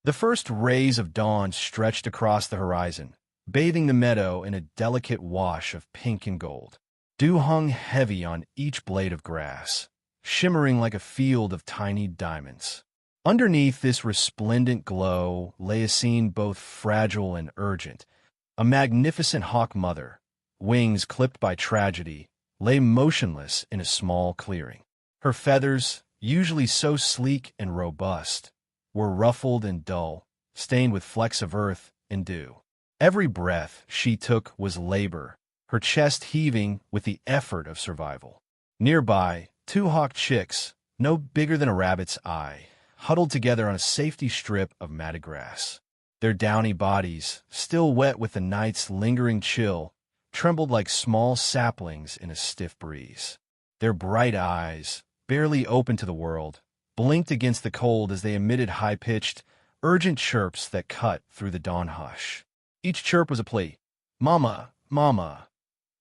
The first rays of dawn stretched across the horizon, bathing the meadow in a delicate wash of pink and gold. Dew hung heavy on each blade of grass, shimmering like a field of tiny diamonds. Underneath this resplendent glow lay a scene both fragile and urgent. A magnificent hawk mother, wings clipped by tragedy, lay motionless in a small clearing. Her feathers, usually so sleek and robust, were ruffled and dull, stained with flecks of earth and dew. Every breath she took was labor, her chest heaving with the effort of survival. Nearby, two hawk chicks, no bigger than a rabbit's eye, huddled together on a safety strip of matted grass. Their downy bodies, still wet with the night's lingering chill, trembled like small saplings in a stiff breeze. Their bright eyes, barely open to the world, blinked against the cold as they emitted high-pitched, urgent chirps that cut through the dawn hush. Each chirp was a plea. "Mama, Mama,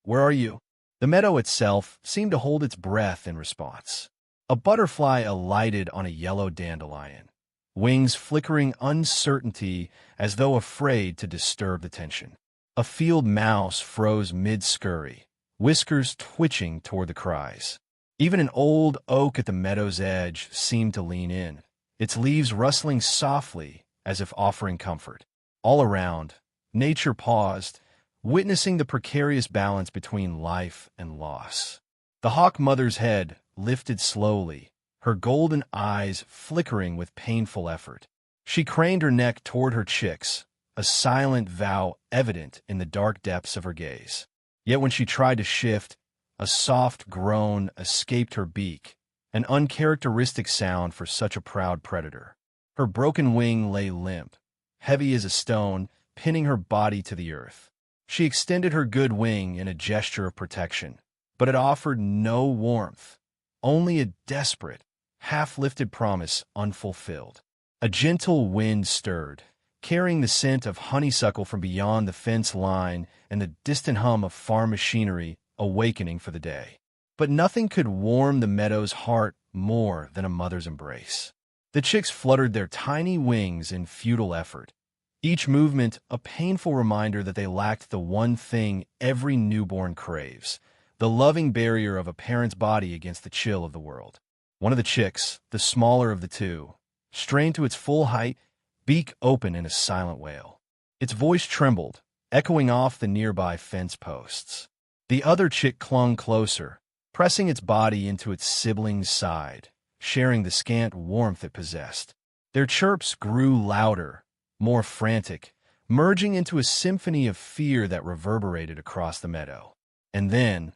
where are you?" The meadow itself seemed to hold its breath in response. A butterfly alighted on a yellow dandelion, wings flickering uncertainty as though afraid to disturb the tension. A field mouse froze mid-scurry, whiskers twitching toward the cries. Even an old oak at the meadow's edge seemed to lean in, its leaves rustling softly as if offering comfort. All around, nature paused, witnessing the precarious balance between life and loss. The hawk mother's head lifted slowly, her golden eyes flickering with painful effort. She craned her neck toward her chicks, a silent vow evident in the dark depths of her gaze. Yet when she tried to shift, a soft groan escaped her beak, an uncharacteristic sound for such a proud predator. Her broken wing lay limp, heavy as a stone, pinning her body to the earth. She extended her good wing in a gesture of protection, but it offered no warmth, only a desperate, half-lifted promise unfulfilled. A gentle wind stirred, carrying the scent of honeysuckle from beyond the fence line and the distant hum of farm machinery awakening for the day. But nothing could warm the meadow's heart more than a mother's embrace. The chicks fluttered their tiny wings in futile effort, each movement a painful reminder that they lacked the one thing every newborn craves, the loving barrier of a parent's body against the chill of the world. One of the chicks, the smaller of the two, strained to its full height, beak open in a silent wail. Its voice trembled, echoing off the nearby fence posts. The other chick clung closer, pressing its body into its sibling's side, sharing the scant warmth it possessed. Their chirps grew louder, more frantic, merging into a symphony of fear that reverberated across the meadow. And then,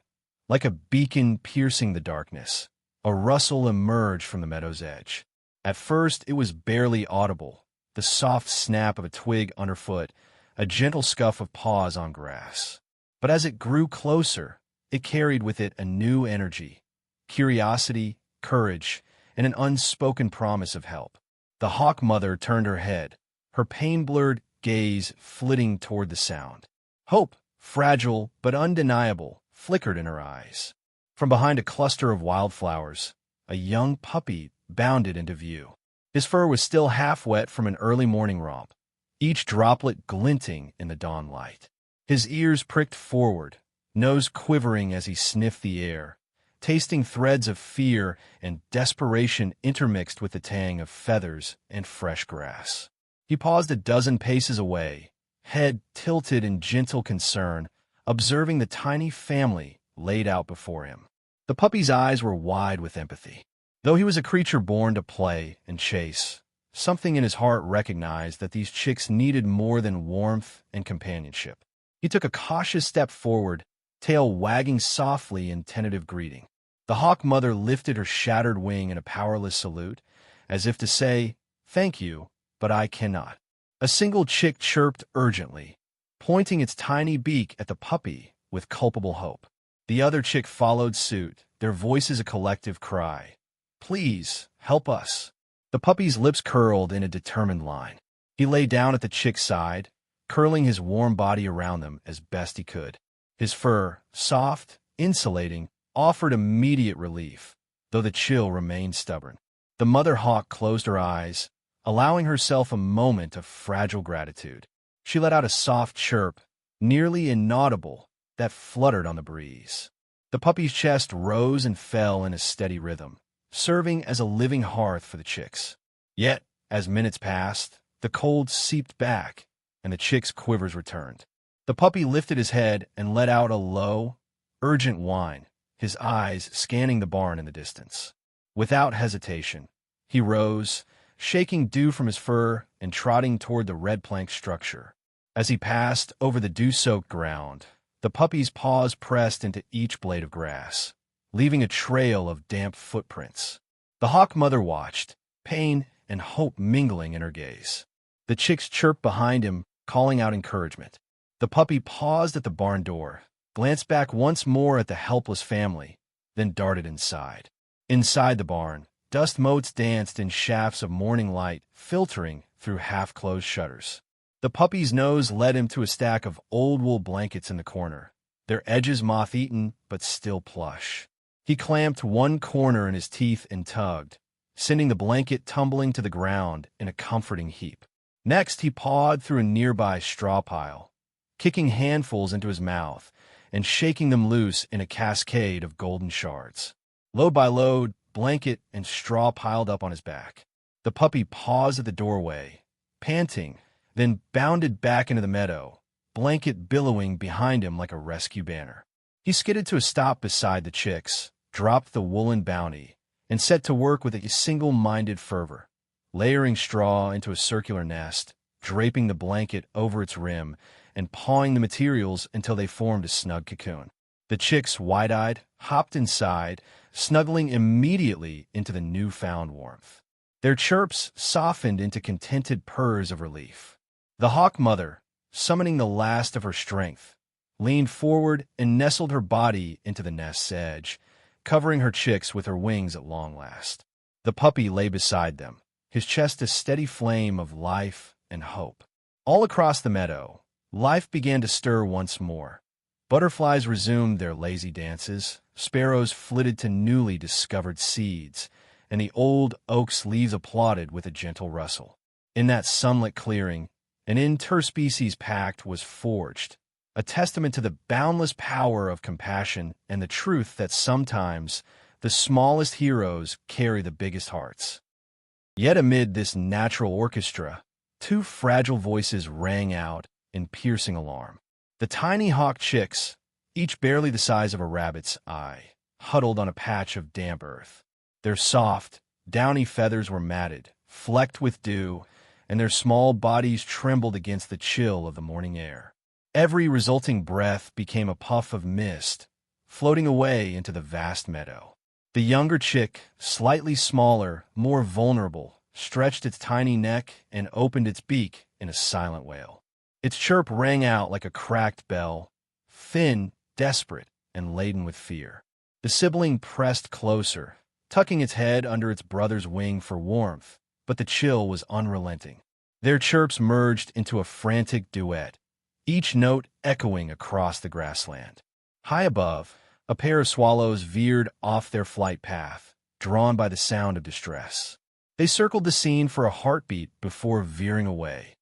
like a beacon piercing the darkness, a rustle emerged from the meadow's edge. At first, it was barely audible, the soft snap of a twig underfoot, a gentle scuff of paws on grass. But as it grew closer, it carried with it a new energy, curiosity, courage, and an unspoken promise of help. The hawk mother turned her head, her pain-blurred gaze flitting toward the sound. Hope, fragile but undeniable, flickered in her eyes. From behind a cluster of wildflowers, a young puppy bounded into view. His fur was still half wet from an early morning romp, each droplet glinting in the dawn light. His ears pricked forward, nose quivering as he sniffed the air, tasting threads of fear and desperation intermixed with the tang of feathers and fresh grass. He paused a dozen paces away, head tilted in gentle concern, observing the tiny family laid out before him. The puppy's eyes were wide with empathy. Though he was a creature born to play and chase, something in his heart recognized that these chicks needed more than warmth and companionship. He took a cautious step forward, tail wagging softly in tentative greeting. The hawk mother lifted her shattered wing in a powerless salute, as if to say, "Thank you, but I cannot." A single chick chirped urgently, pointing its tiny beak at the puppy with culpable hope. The other chick followed suit, their voices a collective cry. "Please, help us." The puppy's lips curled in a determined line. He lay down at the chick's side, curling his warm body around them as best he could. His fur, soft, insulating, offered immediate relief, though the chill remained stubborn. The mother hawk closed her eyes, allowing herself a moment of fragile gratitude. She let out a soft chirp, nearly inaudible, that fluttered on the breeze. The puppy's chest rose and fell in a steady rhythm, serving as a living hearth for the chicks. Yet, as minutes passed, the cold seeped back, and the chick's quivers returned. The puppy lifted his head and let out a low, urgent whine, his eyes scanning the barn in the distance. Without hesitation, he rose, shaking dew from his fur and trotting toward the red plank structure. As he passed over the dew-soaked ground, the puppy's paws pressed into each blade of grass, leaving a trail of damp footprints. The hawk mother watched, pain and hope mingling in her gaze. The chicks chirped behind him, calling out encouragement. The puppy paused at the barn door, glanced back once more at the helpless family, then darted inside. Inside the barn, dust motes danced in shafts of morning light filtering through half-closed shutters. The puppy's nose led him to a stack of old wool blankets in the corner, their edges moth-eaten but still plush. He clamped one corner in his teeth and tugged, sending the blanket tumbling to the ground in a comforting heap. Next, he pawed through a nearby straw pile, kicking handfuls into his mouth and shaking them loose in a cascade of golden shards. Load by load, blanket and straw piled up on his back. The puppy paused at the doorway, panting, then bounded back into the meadow, blanket billowing behind him like a rescue banner. He skidded to a stop beside the chicks, dropped the woolen bounty, and set to work with a single-minded fervor, layering straw into a circular nest, draping the blanket over its rim, and pawing the materials until they formed a snug cocoon. The chicks, wide-eyed, hopped inside, snuggling immediately into the newfound warmth. Their chirps softened into contented purrs of relief. The hawk mother, summoning the last of her strength, leaned forward and nestled her body into the nest's edge, covering her chicks with her wings at long last. The puppy lay beside them, his chest a steady flame of life and hope. All across the meadow, life began to stir once more. Butterflies resumed their lazy dances, sparrows flitted to newly discovered seeds, and the old oak's leaves applauded with a gentle rustle. In that sunlit clearing, an interspecies pact was forged, a testament to the boundless power of compassion and the truth that sometimes the smallest heroes carry the biggest hearts. Yet amid this natural orchestra, two fragile voices rang out in piercing alarm. The tiny hawk chicks, each barely the size of a rabbit's eye, huddled on a patch of damp earth. Their soft, downy feathers were matted, flecked with dew, and their small bodies trembled against the chill of the morning air. Every resulting breath became a puff of mist, floating away into the vast meadow. The younger chick, slightly smaller, more vulnerable, stretched its tiny neck and opened its beak in a silent wail. Its chirp rang out like a cracked bell, thin, desperate, and laden with fear. The sibling pressed closer, tucking its head under its brother's wing for warmth, but the chill was unrelenting. Their chirps merged into a frantic duet, each note echoing across the grassland. High above, a pair of swallows veered off their flight path, drawn by the sound of distress. They circled the scene for a heartbeat before veering away,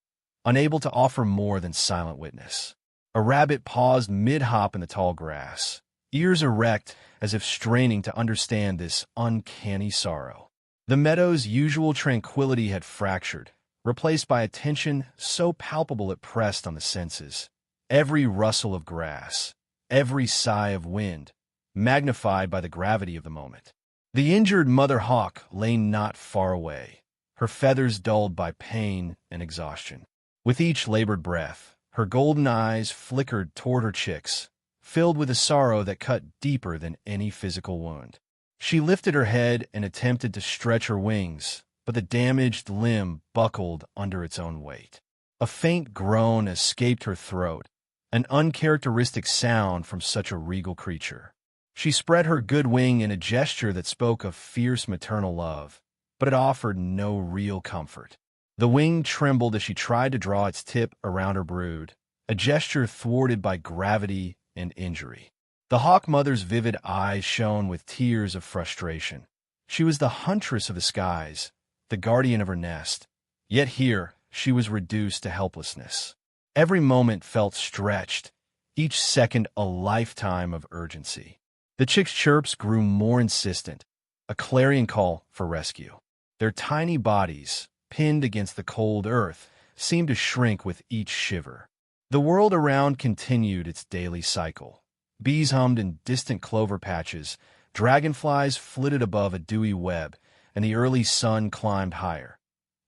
unable to offer more than silent witness. A rabbit paused mid-hop in the tall grass, ears erect as if straining to understand this uncanny sorrow. The meadow's usual tranquility had fractured, replaced by a tension so palpable it pressed on the senses. Every rustle of grass, every sigh of wind, magnified by the gravity of the moment. The injured mother hawk lay not far away, her feathers dulled by pain and exhaustion. With each labored breath, her golden eyes flickered toward her chicks, filled with a sorrow that cut deeper than any physical wound. She lifted her head and attempted to stretch her wings, but the damaged limb buckled under its own weight. A faint groan escaped her throat, an uncharacteristic sound from such a regal creature. She spread her good wing in a gesture that spoke of fierce maternal love, but it offered no real comfort. The wing trembled as she tried to draw its tip around her brood, a gesture thwarted by gravity and injury. The hawk mother's vivid eyes shone with tears of frustration. She was the huntress of the skies, the guardian of her nest, Yet here, she was reduced to helplessness. Every moment felt stretched, each second a lifetime of urgency. The chick's chirps grew more insistent, a clarion call for rescue. Their tiny bodies, pinned against the cold earth, seemed to shrink with each shiver. The world around continued its daily cycle. Bees hummed in distant clover patches, dragonflies flitted above a dewy web, and the early sun climbed higher.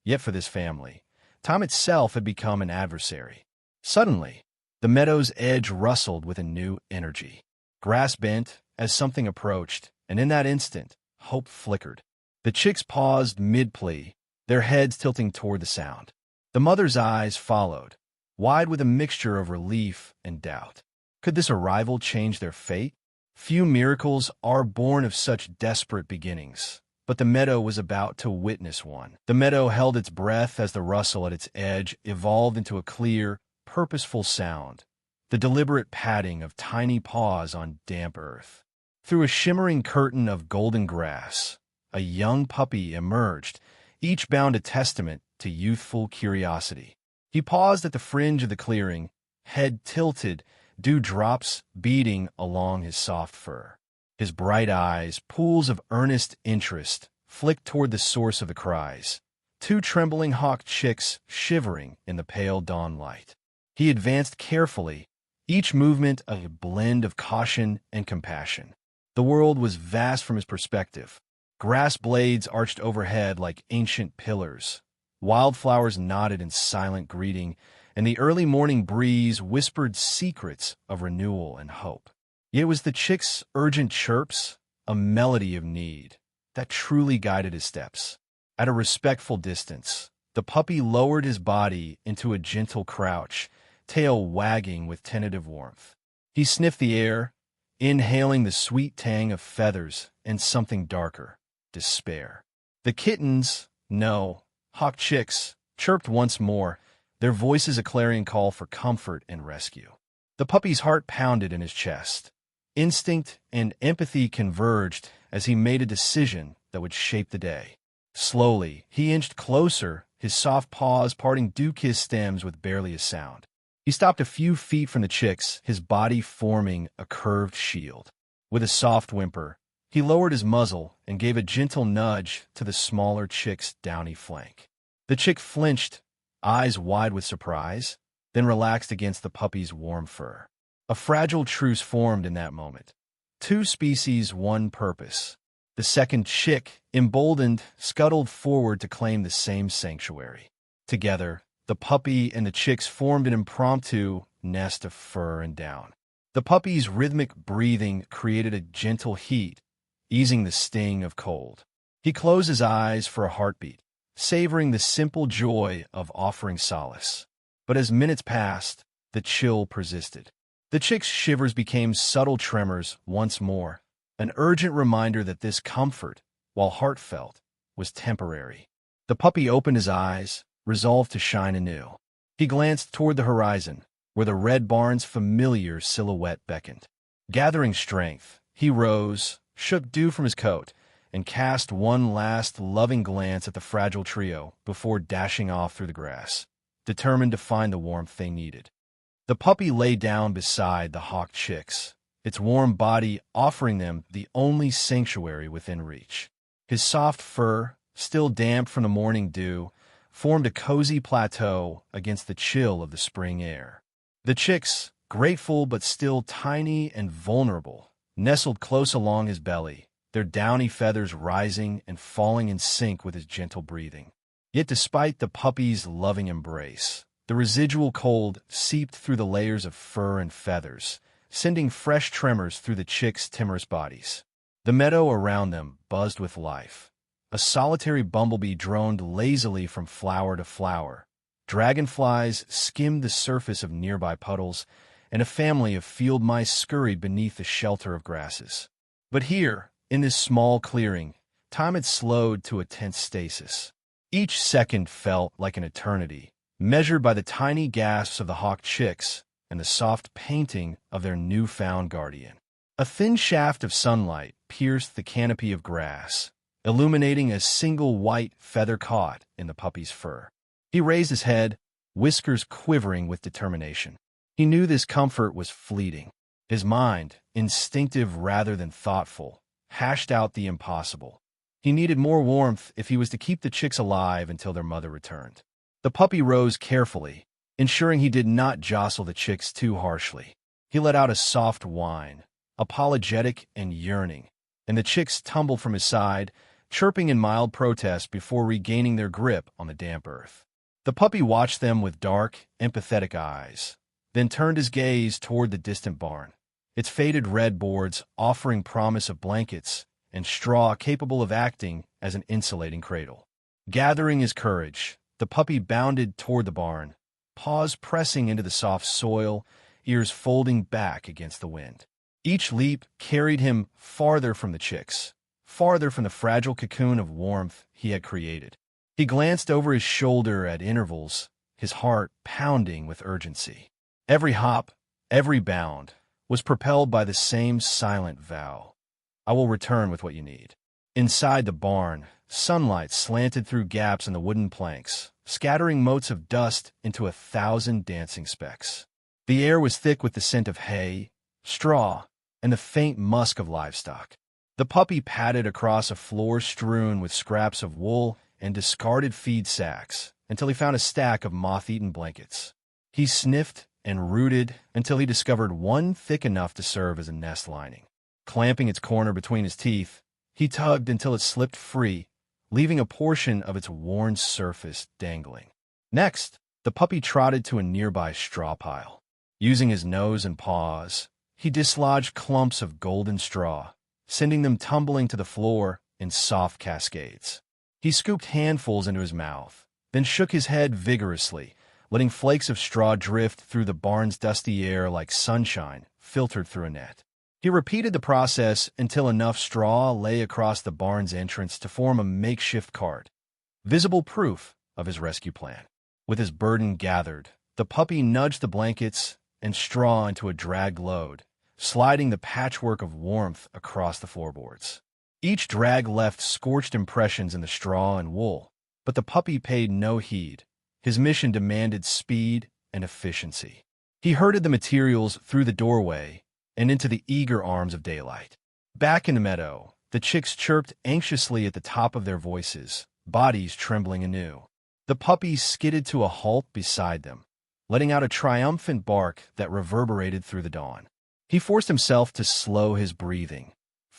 Yet for this family, time itself had become an adversary. Suddenly, the meadow's edge rustled with a new energy. Grass bent as something approached, and in that instant, hope flickered. The chicks paused mid-plea, their heads tilting toward the sound. The mother's eyes followed, wide with a mixture of relief and doubt. Could this arrival change their fate? Few miracles are born of such desperate beginnings, but the meadow was about to witness one. The meadow held its breath as the rustle at its edge evolved into a clear, purposeful sound, the deliberate padding of tiny paws on damp earth. Through a shimmering curtain of golden grass, a young puppy emerged, each bound a testament to youthful curiosity. He paused at the fringe of the clearing, head tilted, dewdrops beating along his soft fur. His bright eyes, pools of earnest interest, flicked toward the source of the cries, two trembling hawk chicks shivering in the pale dawn light. He advanced carefully, each movement a blend of caution and compassion. The world was vast from his perspective. Grass blades arched overhead like ancient pillars. Wildflowers nodded in silent greeting, and the early morning breeze whispered secrets of renewal and hope. Yet it was the chick's urgent chirps, a melody of need, that truly guided his steps. At a respectful distance, the puppy lowered his body into a gentle crouch, tail wagging with tentative warmth. He sniffed the air, inhaling the sweet tang of feathers and something darker, despair. The kittens, no, hawk chicks, chirped once more, their voices a clarion call for comfort and rescue. The puppy's heart pounded in his chest. Instinct and empathy converged as he made a decision that would shape the day. Slowly, he inched closer, his soft paws parting dew-kissed stems with barely a sound. He stopped a few feet from the chicks, his body forming a curved shield. With a soft whimper, he lowered his muzzle and gave a gentle nudge to the smaller chick's downy flank. The chick flinched, eyes wide with surprise, then relaxed against the puppy's warm fur. A fragile truce formed in that moment. Two species, one purpose. The second chick, emboldened, scuttled forward to claim the same sanctuary. Together, the puppy and the chicks formed an impromptu nest of fur and down. The puppy's rhythmic breathing created a gentle heat, easing the sting of cold. He closed his eyes for a heartbeat, savoring the simple joy of offering solace. But as minutes passed, the chill persisted. The chick's shivers became subtle tremors once more, an urgent reminder that this comfort, while heartfelt, was temporary. The puppy opened his eyes, resolved to shine anew. He glanced toward the horizon, where the red barn's familiar silhouette beckoned. Gathering strength, he rose, shook dew from his coat, and cast one last loving glance at the fragile trio before dashing off through the grass, determined to find the warmth they needed. The puppy lay down beside the hawk chicks, its warm body offering them the only sanctuary within reach. His soft fur, still damp from the morning dew, formed a cozy plateau against the chill of the spring air. The chicks, grateful but still tiny and vulnerable, nestled close along his belly, their downy feathers rising and falling in sync with his gentle breathing. Yet despite the puppy's loving embrace, the residual cold seeped through the layers of fur and feathers, sending fresh tremors through the chicks' timorous bodies. The meadow around them buzzed with life. A solitary bumblebee droned lazily from flower to flower. Dragonflies skimmed the surface of nearby puddles, and a family of field mice scurried beneath the shelter of grasses. But here, in this small clearing, time had slowed to a tense stasis. Each second felt like an eternity, measured by the tiny gasps of the hawk chicks and the soft painting of their newfound guardian. A thin shaft of sunlight pierced the canopy of grass, illuminating a single white feather caught in the puppy's fur. He raised his head, whiskers quivering with determination. He knew this comfort was fleeting. His mind, instinctive rather than thoughtful, hashed out the impossible. He needed more warmth if he was to keep the chicks alive until their mother returned. The puppy rose carefully, ensuring he did not jostle the chicks too harshly. He let out a soft whine, apologetic and yearning, and the chicks tumbled from his side, chirping in mild protest before regaining their grip on the damp earth. The puppy watched them with dark, empathetic eyes, then turned his gaze toward the distant barn, its faded red boards offering promise of blankets and straw capable of acting as an insulating cradle. Gathering his courage, the puppy bounded toward the barn, paws pressing into the soft soil, ears folding back against the wind. Each leap carried him farther from the chicks, farther from the fragile cocoon of warmth he had created. He glanced over his shoulder at intervals, his heart pounding with urgency. Every hop, every bound, was propelled by the same silent vow. I will return with what you need. Inside the barn, sunlight slanted through gaps in the wooden planks, scattering motes of dust into 1,000 dancing specks. The air was thick with the scent of hay, straw, and the faint musk of livestock. The puppy padded across a floor strewn with scraps of wool and discarded feed sacks until he found a stack of moth-eaten blankets. He sniffed and rooted until he discovered one thick enough to serve as a nest lining. Clamping its corner between his teeth, he tugged until it slipped free, leaving a portion of its worn surface dangling. Next, the puppy trotted to a nearby straw pile. Using his nose and paws, he dislodged clumps of golden straw, sending them tumbling to the floor in soft cascades. He scooped handfuls into his mouth, then shook his head vigorously, letting flakes of straw drift through the barn's dusty air like sunshine filtered through a net. He repeated the process until enough straw lay across the barn's entrance to form a makeshift cart, visible proof of his rescue plan. With his burden gathered, the puppy nudged the blankets and straw into a dragged load, sliding the patchwork of warmth across the floorboards. Each drag left scorched impressions in the straw and wool, but the puppy paid no heed. His mission demanded speed and efficiency. He herded the materials through the doorway and into the eager arms of daylight. Back in the meadow, the chicks chirped anxiously at the top of their voices, bodies trembling anew. The puppy skidded to a halt beside them, letting out a triumphant bark that reverberated through the dawn. He forced himself to slow his breathing,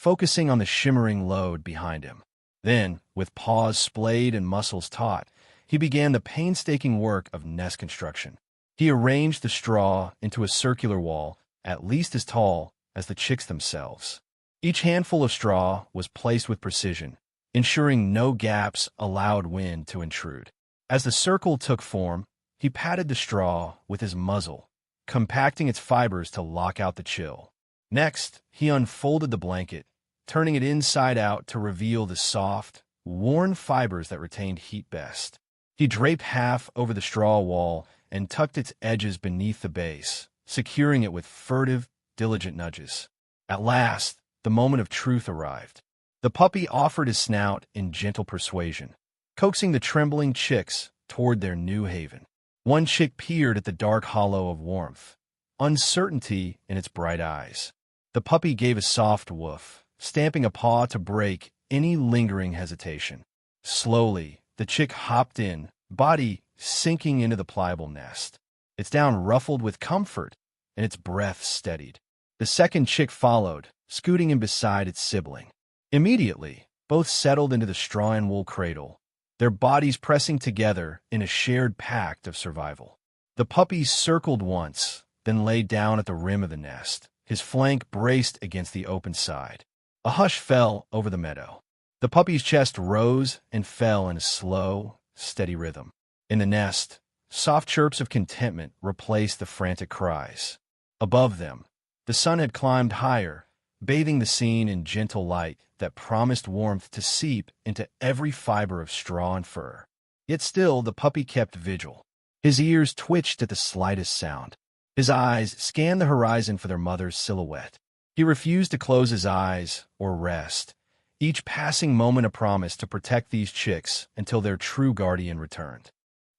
focusing on the shimmering load behind him. Then, with paws splayed and muscles taut, he began the painstaking work of nest construction. He arranged the straw into a circular wall at least as tall as the chicks themselves. Each handful of straw was placed with precision, ensuring no gaps allowed wind to intrude. As the circle took form, he patted the straw with his muzzle, compacting its fibers to lock out the chill. Next, he unfolded the blanket, turning it inside out to reveal the soft, worn fibers that retained heat best. He draped half over the straw wall and tucked its edges beneath the base, securing it with furtive, diligent nudges. At last, the moment of truth arrived. The puppy offered his snout in gentle persuasion, coaxing the trembling chicks toward their new haven. One chick peered at the dark hollow of warmth, uncertainty in its bright eyes. The puppy gave a soft woof, stamping a paw to break any lingering hesitation. Slowly, the chick hopped in, body sinking into the pliable nest, its down ruffled with comfort and its breath steadied. The second chick followed, scooting in beside its sibling. Immediately, both settled into the straw and wool cradle, their bodies pressing together in a shared pact of survival. The puppy circled once, then lay down at the rim of the nest, his flank braced against the open side. A hush fell over the meadow. The puppy's chest rose and fell in a slow, steady rhythm. In the nest, soft chirps of contentment replaced the frantic cries. Above them, the sun had climbed higher, bathing the scene in gentle light that promised warmth to seep into every fiber of straw and fur. Yet still the puppy kept vigil. His ears twitched at the slightest sound. His eyes scanned the horizon for their mother's silhouette. He refused to close his eyes or rest, each passing moment a promise to protect these chicks until their true guardian returned.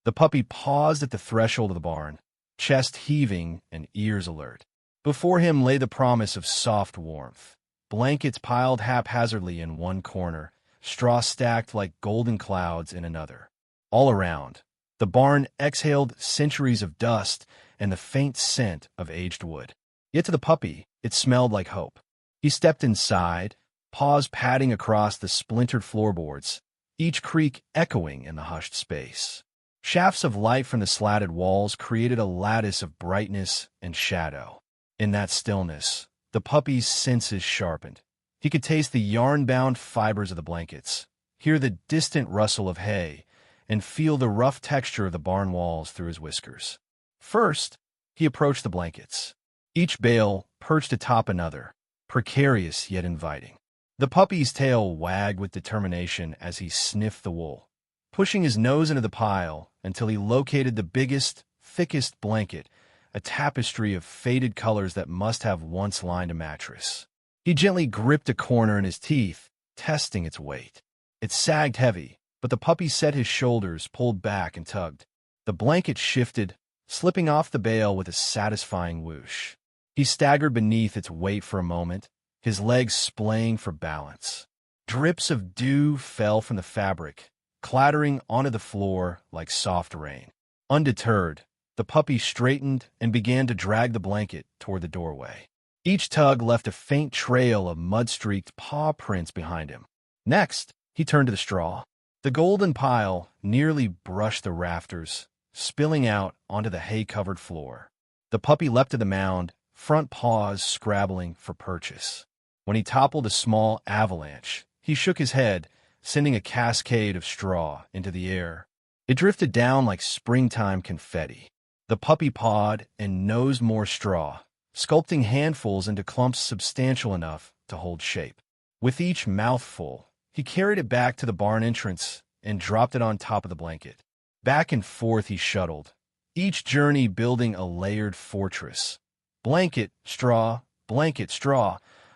The puppy paused at the threshold of the barn, chest heaving and ears alert. Before him lay the promise of soft warmth. Blankets piled haphazardly in one corner, straw stacked like golden clouds in another. All around, the barn exhaled centuries of dust and the faint scent of aged wood. Yet to the puppy, it smelled like hope. He stepped inside, paws padding across the splintered floorboards, each creak echoing in the hushed space. Shafts of light from the slatted walls created a lattice of brightness and shadow. In that stillness, the puppy's senses sharpened. He could taste the yarn-bound fibers of the blankets, hear the distant rustle of hay, and feel the rough texture of the barn walls through his whiskers. First, he approached the blankets. Each bale perched atop another, precarious yet inviting. The puppy's tail wagged with determination as he sniffed the wool, pushing his nose into the pile until he located the biggest, thickest blanket, a tapestry of faded colors that must have once lined a mattress. He gently gripped a corner in his teeth, testing its weight. It sagged heavy, but the puppy set his shoulders, pulled back, and tugged. The blanket shifted, slipping off the bale with a satisfying whoosh. He staggered beneath its weight for a moment, his legs splaying for balance. Drips of dew fell from the fabric, clattering onto the floor like soft rain. Undeterred, the puppy straightened and began to drag the blanket toward the doorway. Each tug left a faint trail of mud-streaked paw prints behind him. Next, he turned to the straw. The golden pile nearly brushed the rafters, spilling out onto the hay-covered floor. The puppy leapt to the mound, front paws scrabbling for purchase. When he toppled a small avalanche, he shook his head, sending a cascade of straw into the air. It drifted down like springtime confetti. The puppy pawed and nosed more straw, sculpting handfuls into clumps substantial enough to hold shape. With each mouthful, he carried it back to the barn entrance and dropped it on top of the blanket. Back and forth he shuttled, each journey building a layered fortress. Blanket, straw,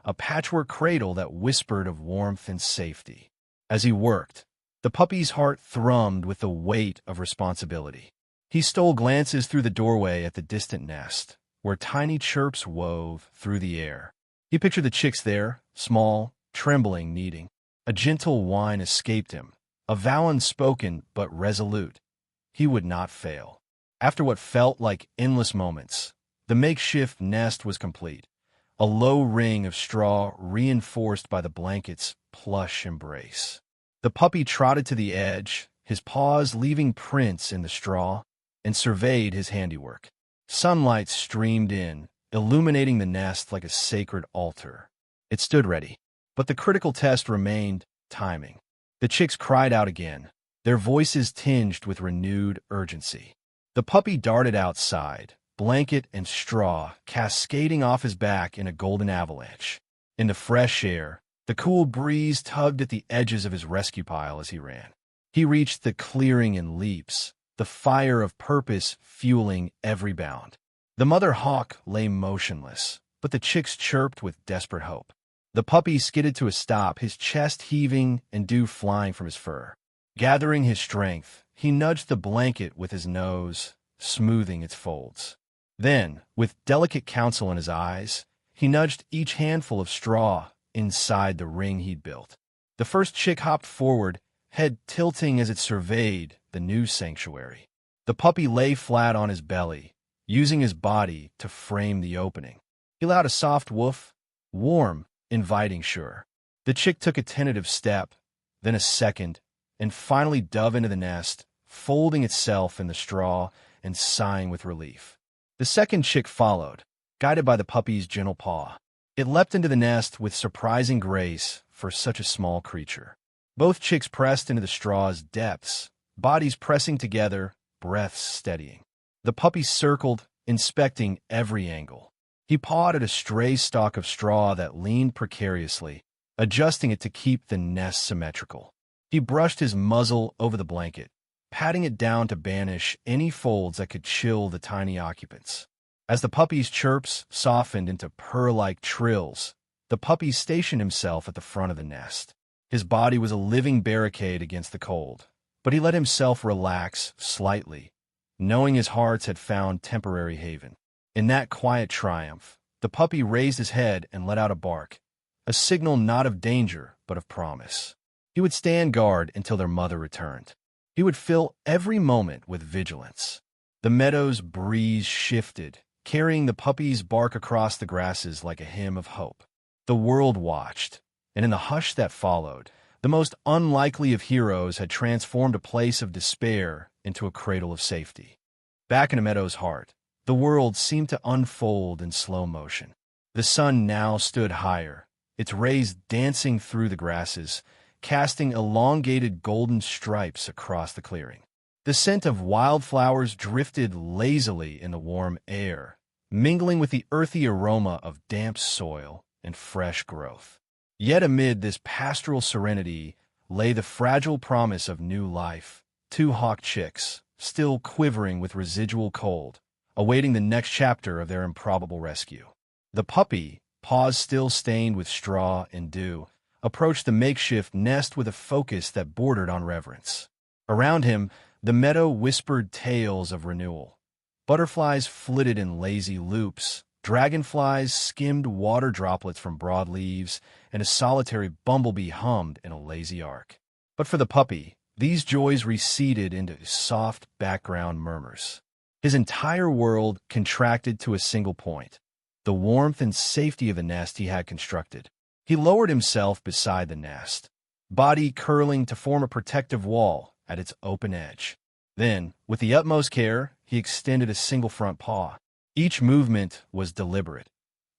a patchwork cradle that whispered of warmth and safety. As he worked, the puppy's heart thrummed with the weight of responsibility. He stole glances through the doorway at the distant nest, where tiny chirps wove through the air. He pictured the chicks there, small, trembling, kneading. A gentle whine escaped him, a vow unspoken but resolute. He would not fail. After what felt like endless moments, the makeshift nest was complete, a low ring of straw reinforced by the blanket's plush embrace. The puppy trotted to the edge, his paws leaving prints in the straw, and surveyed his handiwork. Sunlight streamed in, illuminating the nest like a sacred altar. It stood ready, but the critical test remained timing. The chicks cried out again, their voices tinged with renewed urgency. The puppy darted outside, blanket and straw cascading off his back in a golden avalanche. In the fresh air, the cool breeze tugged at the edges of his rescue pile as he ran. He reached the clearing in leaps, the fire of purpose fueling every bound. The mother hawk lay motionless, but the chicks chirped with desperate hope. The puppy skidded to a stop, his chest heaving and dew flying from his fur. Gathering his strength, he nudged the blanket with his nose, smoothing its folds. Then, with delicate counsel in his eyes, he nudged each handful of straw inside the ring he'd built. The first chick hopped forward, head tilting as it surveyed the new sanctuary. The puppy lay flat on his belly, using his body to frame the opening. He allowed a soft woof, warm, inviting, sure. The chick took a tentative step, then a second, and finally dove into the nest, folding itself in the straw and sighing with relief. The second chick followed, guided by the puppy's gentle paw. It leapt into the nest with surprising grace for such a small creature. Both chicks pressed into the straw's depths, bodies pressing together, breaths steadying. The puppy circled, inspecting every angle. He pawed at a stray stalk of straw that leaned precariously, adjusting it to keep the nest symmetrical. He brushed his muzzle over the blanket, patting it down to banish any folds that could chill the tiny occupants. As the puppy's chirps softened into purr-like trills, the puppy stationed himself at the front of the nest. His body was a living barricade against the cold, but he let himself relax slightly, knowing his hearts had found temporary haven. In that quiet triumph, the puppy raised his head and let out a bark, a signal not of danger but of promise. He would stand guard until their mother returned. He would fill every moment with vigilance. The meadow's breeze shifted, carrying the puppy's bark across the grasses like a hymn of hope. The world watched, and in the hush that followed, the most unlikely of heroes had transformed a place of despair into a cradle of safety. Back in a meadow's heart, the world seemed to unfold in slow motion. The sun now stood higher, its rays dancing through the grasses, casting elongated golden stripes across the clearing. The scent of wildflowers drifted lazily in the warm air, mingling with the earthy aroma of damp soil and fresh growth. Yet amid this pastoral serenity lay the fragile promise of new life, two hawk chicks, still quivering with residual cold, awaiting the next chapter of their improbable rescue. The puppy, paws still stained with straw and dew, approached the makeshift nest with a focus that bordered on reverence. Around him, the meadow whispered tales of renewal. Butterflies flitted in lazy loops, dragonflies skimmed water droplets from broad leaves, and a solitary bumblebee hummed in a lazy arc. But for the puppy, these joys receded into soft background murmurs. His entire world contracted to a single point, the warmth and safety of the nest he had constructed. He lowered himself beside the nest, body curling to form a protective wall at its open edge. Then, with the utmost care, he extended a single front paw. Each movement was deliberate.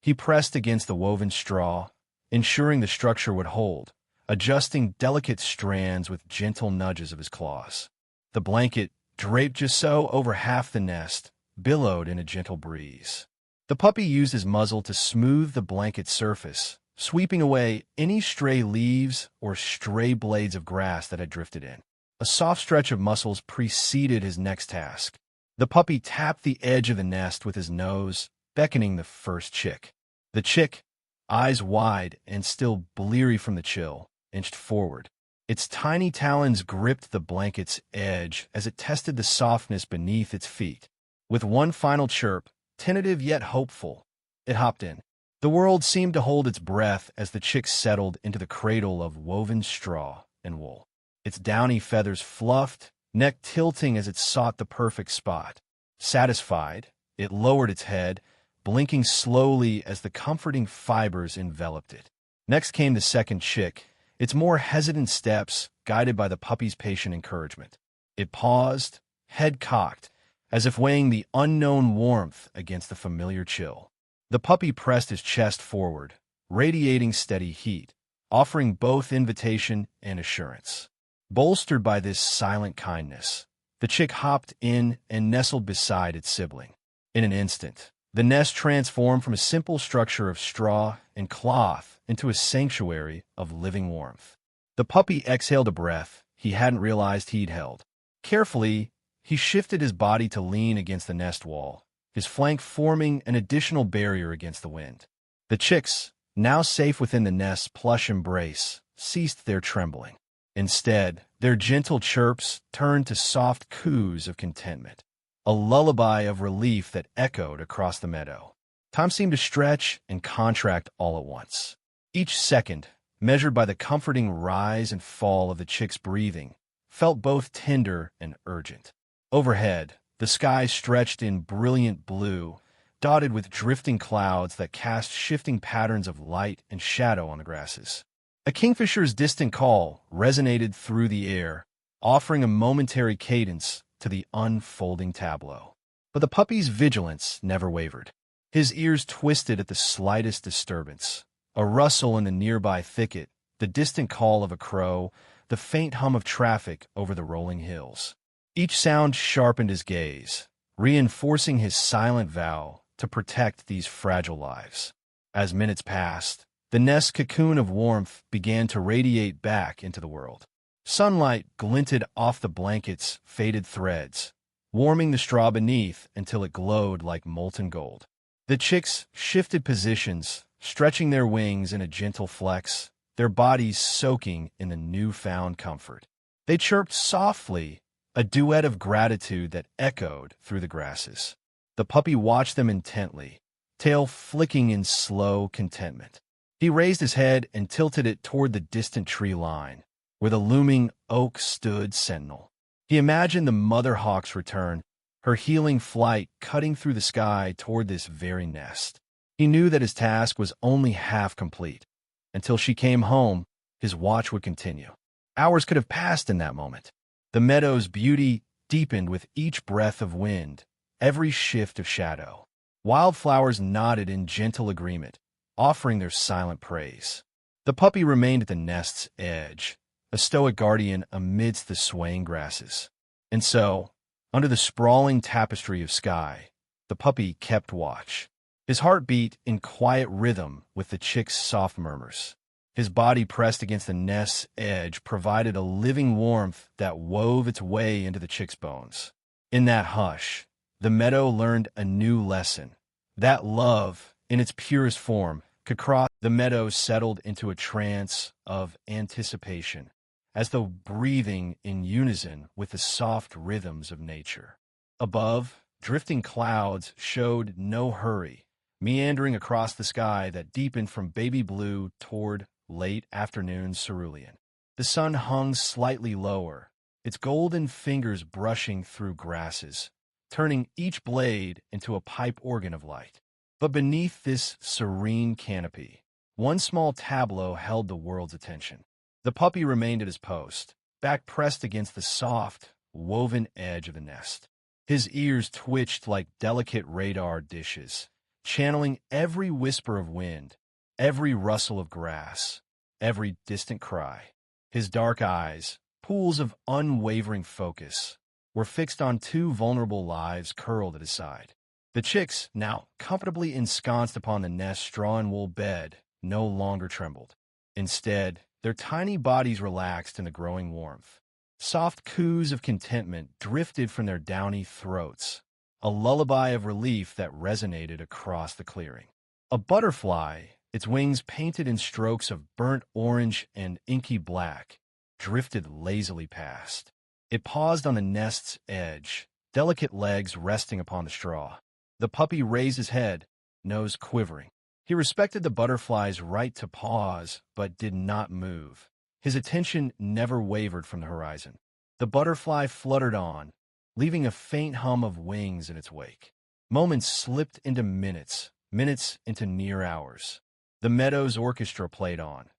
He pressed against the woven straw, ensuring the structure would hold, adjusting delicate strands with gentle nudges of his claws. The blanket, draped just so over half the nest, billowed in a gentle breeze. The puppy used his muzzle to smooth the blanket's surface, sweeping away any stray leaves or stray blades of grass that had drifted in. A soft stretch of muscles preceded his next task. The puppy tapped the edge of the nest with his nose, beckoning the first chick. The chick, eyes wide and still bleary from the chill, inched forward. Its tiny talons gripped the blanket's edge as it tested the softness beneath its feet. With one final chirp, tentative yet hopeful, it hopped in. The world seemed to hold its breath as the chick settled into the cradle of woven straw and wool. Its downy feathers fluffed, neck tilting as it sought the perfect spot. Satisfied, it lowered its head, blinking slowly as the comforting fibers enveloped it. Next came the second chick, its more hesitant steps guided by the puppy's patient encouragement. It paused, head cocked, as if weighing the unknown warmth against the familiar chill. The puppy pressed his chest forward, radiating steady heat, offering both invitation and assurance. Bolstered by this silent kindness, the chick hopped in and nestled beside its sibling. In an instant, the nest transformed from a simple structure of straw and cloth into a sanctuary of living warmth. The puppy exhaled a breath he hadn't realized he'd held. Carefully, he shifted his body to lean against the nest wall, his flank forming an additional barrier against the wind. The chicks, now safe within the nest's plush embrace, ceased their trembling. Instead, their gentle chirps turned to soft coos of contentment, a lullaby of relief that echoed across the meadow. Time seemed to stretch and contract all at once. Each second, measured by the comforting rise and fall of the chick's breathing, felt both tender and urgent. Overhead, the sky stretched in brilliant blue, dotted with drifting clouds that cast shifting patterns of light and shadow on the grasses. A kingfisher's distant call resonated through the air, offering a momentary cadence to the unfolding tableau. But the puppy's vigilance never wavered. His ears twisted at the slightest disturbance. A rustle in the nearby thicket, the distant call of a crow, the faint hum of traffic over the rolling hills. Each sound sharpened his gaze, reinforcing his silent vow to protect these fragile lives. As minutes passed, the nest's cocoon of warmth began to radiate back into the world. Sunlight glinted off the blanket's faded threads, warming the straw beneath until it glowed like molten gold. The chicks shifted positions, stretching their wings in a gentle flex, their bodies soaking in the newfound comfort. They chirped softly, a duet of gratitude that echoed through the grasses. The puppy watched them intently, tail flicking in slow contentment. He raised his head and tilted it toward the distant tree line, where the looming oak stood sentinel. He imagined the mother hawk's return, her healing flight cutting through the sky toward this very nest. He knew that his task was only half complete. Until she came home, his watch would continue. Hours could have passed in that moment. The meadow's beauty deepened with each breath of wind, every shift of shadow. Wildflowers nodded in gentle agreement, offering their silent praise. The puppy remained at the nest's edge, a stoic guardian amidst the swaying grasses. And so, under the sprawling tapestry of sky, the puppy kept watch. His heart beat in quiet rhythm with the chick's soft murmurs. His body pressed against the nest's edge provided a living warmth that wove its way into the chick's bones. In that hush, the meadow learned a new lesson. That love, in its purest form, could cross. The meadow settled into a trance of anticipation, as though breathing in unison with the soft rhythms of nature. Above, drifting clouds showed no hurry, meandering across the sky that deepened from baby blue toward late afternoon cerulean. The sun hung slightly lower, its golden fingers brushing through grasses, turning each blade into a pipe organ of light. But beneath this serene canopy, one small tableau held the world's attention. The puppy remained at his post, back pressed against the soft, woven edge of the nest. His ears twitched like delicate radar dishes, channeling every whisper of wind, every rustle of grass, every distant cry. His dark eyes, pools of unwavering focus, were fixed on two vulnerable lives curled at his side. The chicks, now comfortably ensconced upon the nest's straw and wool bed, no longer trembled. Instead, their tiny bodies relaxed in the growing warmth. Soft coos of contentment drifted from their downy throats, a lullaby of relief that resonated across the clearing. A butterfly, its wings painted in strokes of burnt orange and inky black, drifted lazily past. It paused on the nest's edge, delicate legs resting upon the straw. The puppy raised his head, nose quivering. He respected the butterfly's right to pause, but did not move. His attention never wavered from the horizon. The butterfly fluttered on, leaving a faint hum of wings in its wake. Moments slipped into minutes, minutes into near hours. The meadow's orchestra played on,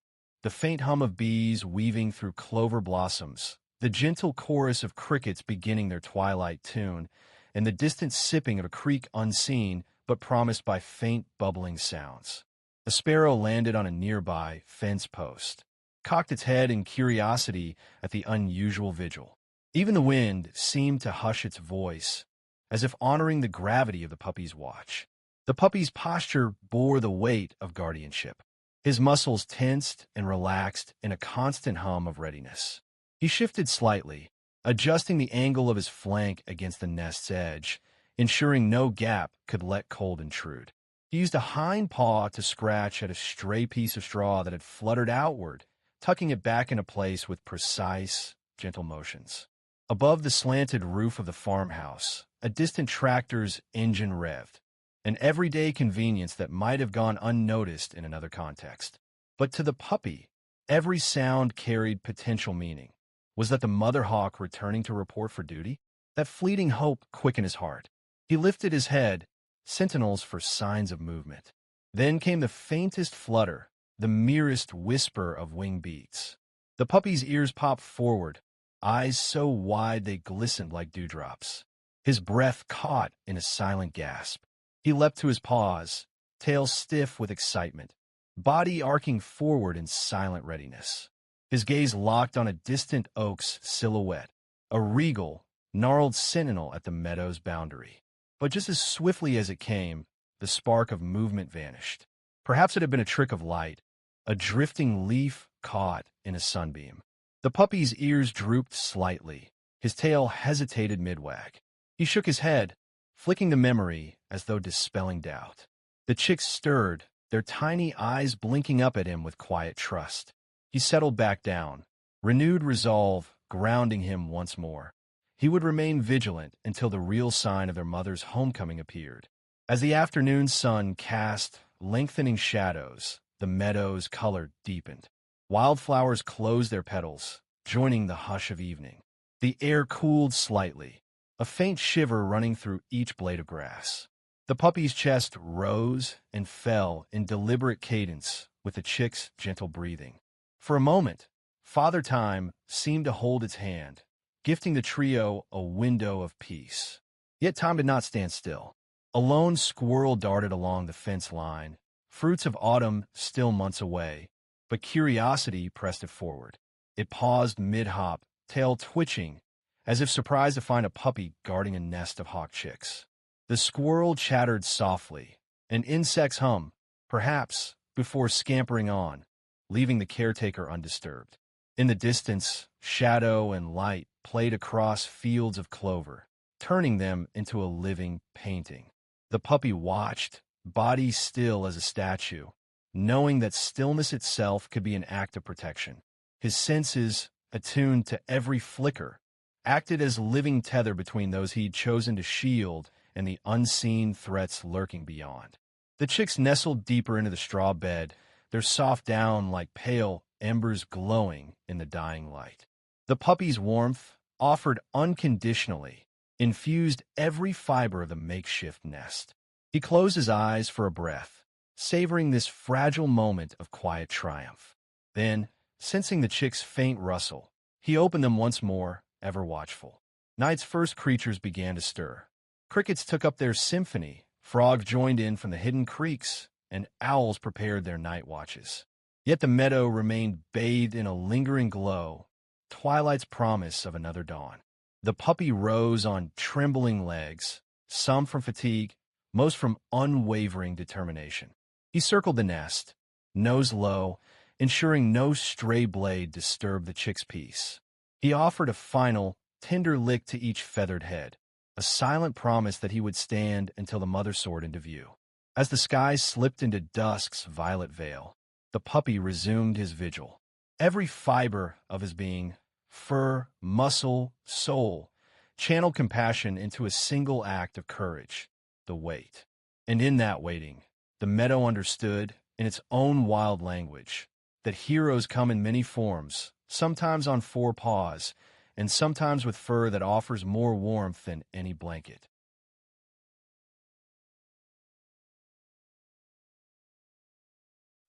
the faint hum of bees weaving through clover blossoms, the gentle chorus of crickets beginning their twilight tune, and the distant sipping of a creek unseen but promised by faint bubbling sounds. A sparrow landed on a nearby fence post, cocked its head in curiosity at the unusual vigil. Even the wind seemed to hush its voice, as if honoring the gravity of the puppy's watch. The puppy's posture bore the weight of guardianship. His muscles tensed and relaxed in a constant hum of readiness. He shifted slightly, adjusting the angle of his flank against the nest's edge, ensuring no gap could let cold intrude. He used a hind paw to scratch at a stray piece of straw that had fluttered outward, tucking it back into place with precise, gentle motions. Above the slanted roof of the farmhouse, a distant tractor's engine revved, an everyday convenience that might have gone unnoticed in another context. But to the puppy, every sound carried potential meaning. Was that the mother hawk returning to report for duty? That fleeting hope quickened his heart. He lifted his head, sentinels for signs of movement. Then came the faintest flutter, the merest whisper of wing beats. The puppy's ears popped forward, eyes so wide they glistened like dewdrops. His breath caught in a silent gasp. He leapt to his paws, tail stiff with excitement, body arcing forward in silent readiness. His gaze locked on a distant oak's silhouette, a regal, gnarled sentinel at the meadow's boundary. But just as swiftly as it came, the spark of movement vanished. Perhaps it had been a trick of light, a drifting leaf caught in a sunbeam. The puppy's ears drooped slightly. His tail hesitated mid-wag. He shook his head, flicking the memory as though dispelling doubt. The chicks stirred, their tiny eyes blinking up at him with quiet trust. He settled back down, renewed resolve grounding him once more. He would remain vigilant until the real sign of their mother's homecoming appeared. As the afternoon sun cast lengthening shadows, the meadow's color deepened. Wildflowers closed their petals, joining the hush of evening. The air cooled slightly, a faint shiver running through each blade of grass. The puppy's chest rose and fell in deliberate cadence with the chick's gentle breathing. For a moment, Father Time seemed to hold its hand, gifting the trio a window of peace. Yet time did not stand still. A lone squirrel darted along the fence line, fruits of autumn still months away, but curiosity pressed it forward. It paused mid-hop, tail twitching, as if surprised to find a puppy guarding a nest of hawk chicks. The squirrel chattered softly, an insect's hum, perhaps, before scampering on, leaving the caretaker undisturbed. In the distance, shadow and light played across fields of clover, turning them into a living painting. The puppy watched, body still as a statue, knowing that stillness itself could be an act of protection. His senses, attuned to every flicker, acted as living tether between those he'd chosen to shield and the unseen threats lurking beyond. The chicks nestled deeper into the straw bed, their soft down like pale embers glowing in the dying light. The puppy's warmth, offered unconditionally, infused every fiber of the makeshift nest. He closed his eyes for a breath, savoring this fragile moment of quiet triumph. Then, sensing the chick's faint rustle, he opened them once more, ever watchful. Night's first creatures began to stir. Crickets took up their symphony, frogs joined in from the hidden creeks, and owls prepared their night watches. Yet the meadow remained bathed in a lingering glow, twilight's promise of another dawn. The puppy rose on trembling legs, some from fatigue, most from unwavering determination. He circled the nest, nose low, ensuring no stray blade disturbed the chick's peace. He offered a final, tender lick to each feathered head, a silent promise that he would stand until the mother soared into view. As the sky slipped into dusk's violet veil, the puppy resumed his vigil. Every fiber of his being, fur, muscle, soul, channeled compassion into a single act of courage, the wait. And in that waiting, the meadow understood, in its own wild language, that heroes come in many forms, sometimes on four paws, and sometimes with fur that offers more warmth than any blanket.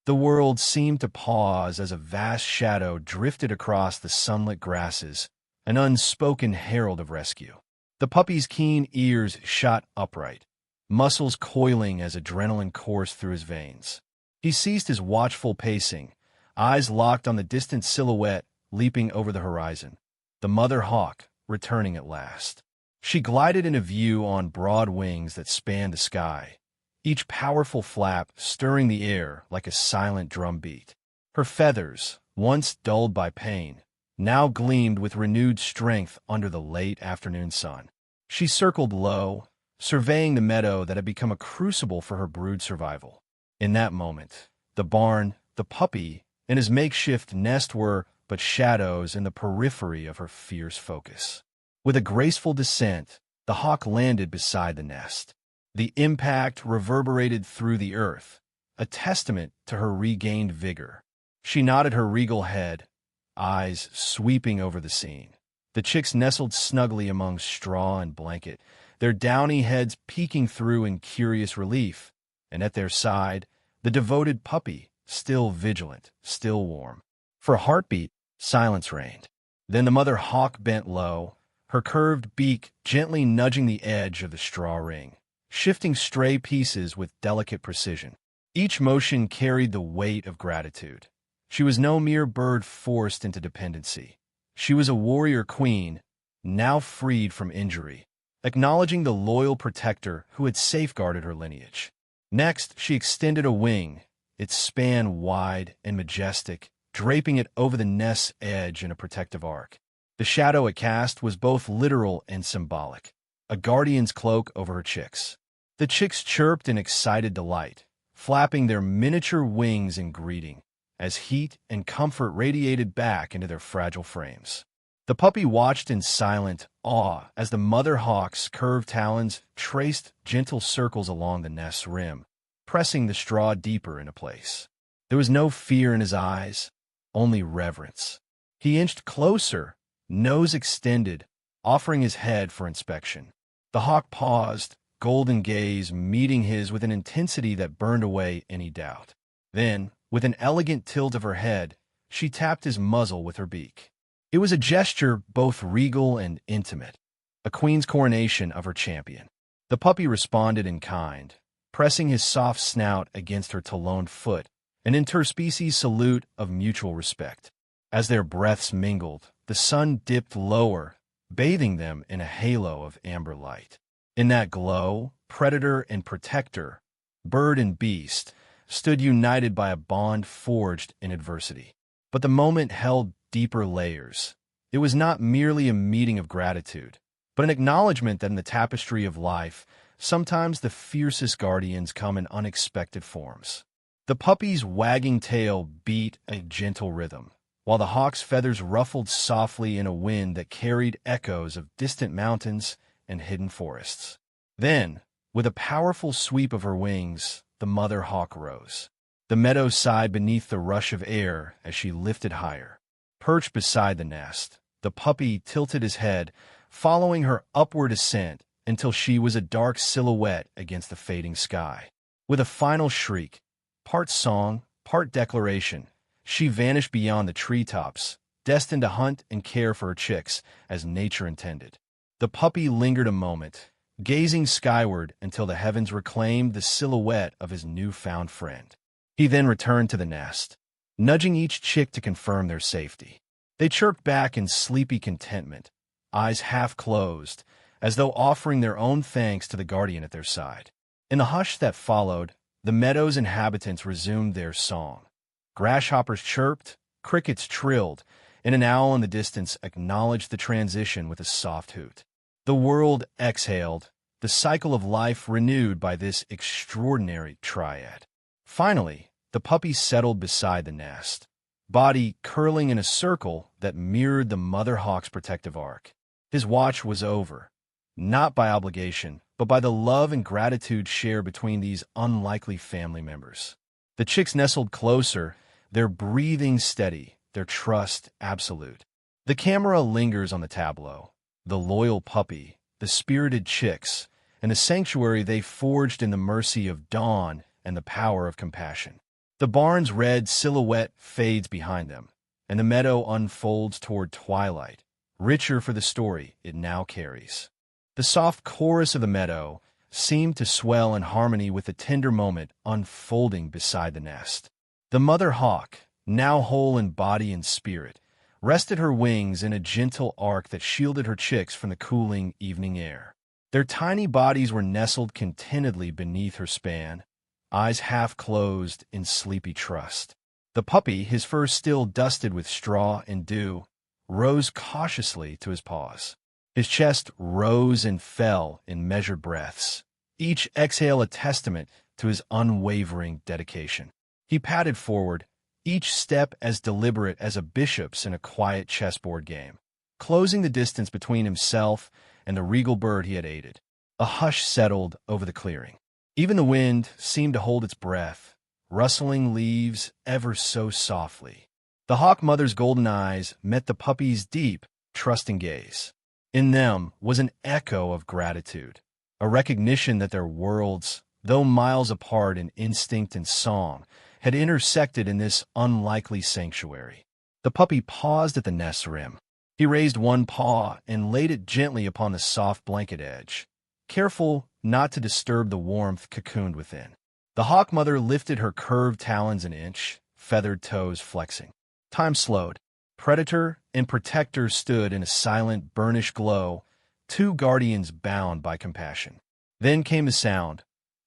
The world seemed to pause as a vast shadow drifted across the sunlit grasses, an unspoken herald of rescue. The puppy's keen ears shot upright, muscles coiling as adrenaline coursed through his veins. He ceased his watchful pacing, eyes locked on the distant silhouette leaping over the horizon. The mother hawk, returning at last. She glided into view on broad wings that spanned the sky, each powerful flap stirring the air like a silent drumbeat. Her feathers, once dulled by pain, now gleamed with renewed strength under the late afternoon sun. She circled low, surveying the meadow that had become a crucible for her brood survival. In that moment, the barn, the puppy, and his makeshift nest were but shadows in the periphery of her fierce focus. With a graceful descent, the hawk landed beside the nest. The impact reverberated through the earth, a testament to her regained vigor. She nodded her regal head, eyes sweeping over the scene. The chicks nestled snugly among straw and blanket, their downy heads peeking through in curious relief, and at their side, the devoted puppy, still vigilant, still warm. For a heartbeat, silence reigned. Then the mother hawk bent low, her curved beak gently nudging the edge of the straw ring, shifting stray pieces with delicate precision. Each motion carried the weight of gratitude. She was no mere bird forced into dependency. She was a warrior queen, now freed from injury, acknowledging the loyal protector who had safeguarded her lineage. Next, she extended a wing, its span wide and majestic, draping it over the nest's edge in a protective arc. The shadow it cast was both literal and symbolic, a guardian's cloak over her chicks. The chicks chirped in excited delight, flapping their miniature wings in greeting, as heat and comfort radiated back into their fragile frames. The puppy watched in silent awe as the mother hawk's curved talons traced gentle circles along the nest's rim, pressing the straw deeper into place. There was no fear in his eyes, only reverence. He inched closer, nose extended, offering his head for inspection. The hawk paused, golden gaze meeting his with an intensity that burned away any doubt. Then, with an elegant tilt of her head, she tapped his muzzle with her beak. It was a gesture both regal and intimate, a queen's coronation of her champion. The puppy responded in kind, pressing his soft snout against her taloned foot, an interspecies salute of mutual respect. As their breaths mingled, the sun dipped lower, bathing them in a halo of amber light. In that glow, predator and protector, bird and beast, stood united by a bond forged in adversity. But the moment held deeper layers. It was not merely a meeting of gratitude, but an acknowledgement that in the tapestry of life, sometimes the fiercest guardians come in unexpected forms. The puppy's wagging tail beat a gentle rhythm, while the hawk's feathers ruffled softly in a wind that carried echoes of distant mountains and hidden forests. Then, with a powerful sweep of her wings, the mother hawk rose. The meadow sighed beneath the rush of air as she lifted higher. Perched beside the nest, the puppy tilted his head, following her upward ascent until she was a dark silhouette against the fading sky. With a final shriek, part song, part declaration, she vanished beyond the treetops, destined to hunt and care for her chicks as nature intended. The puppy lingered a moment, gazing skyward until the heavens reclaimed the silhouette of his newfound friend. He then returned to the nest, nudging each chick to confirm their safety. They chirped back in sleepy contentment, eyes half closed, as though offering their own thanks to the guardian at their side. In the hush that followed, the meadow's inhabitants resumed their song. Grasshoppers chirped, crickets trilled, and an owl in the distance acknowledged the transition with a soft hoot. The world exhaled, the cycle of life renewed by this extraordinary triad. Finally, the puppy settled beside the nest, body curling in a circle that mirrored the mother hawk's protective arc. His watch was over, not by obligation, but by the love and gratitude shared between these unlikely family members. The chicks nestled closer, their breathing steady, their trust absolute. The camera lingers on the tableau, the loyal puppy, the spirited chicks, and the sanctuary they forged in the mercy of dawn and the power of compassion. The barn's red silhouette fades behind them, and the meadow unfolds toward twilight, richer for the story it now carries. The soft chorus of the meadow seemed to swell in harmony with the tender moment unfolding beside the nest. The mother hawk, now whole in body and spirit, rested her wings in a gentle arc that shielded her chicks from the cooling evening air. Their tiny bodies were nestled contentedly beneath her span, eyes half closed in sleepy trust. The puppy, his fur still dusted with straw and dew, rose cautiously to his paws. His chest rose and fell in measured breaths, each exhale a testament to his unwavering dedication. He padded forward, each step as deliberate as a bishop's in a quiet chessboard game, closing the distance between himself and the regal bird he had aided. A hush settled over the clearing. Even the wind seemed to hold its breath, rustling leaves ever so softly. The hawk mother's golden eyes met the puppy's deep, trusting gaze. In them was an echo of gratitude, a recognition that their worlds, though miles apart in instinct and song, had intersected in this unlikely sanctuary. The puppy paused at the nest's rim. He raised one paw and laid it gently upon the soft blanket edge, careful not to disturb the warmth cocooned within. The hawk mother lifted her curved talons an inch, feathered toes flexing. Time slowed. Predator and protector stood in a silent, burnished glow, two guardians bound by compassion. Then came the sound,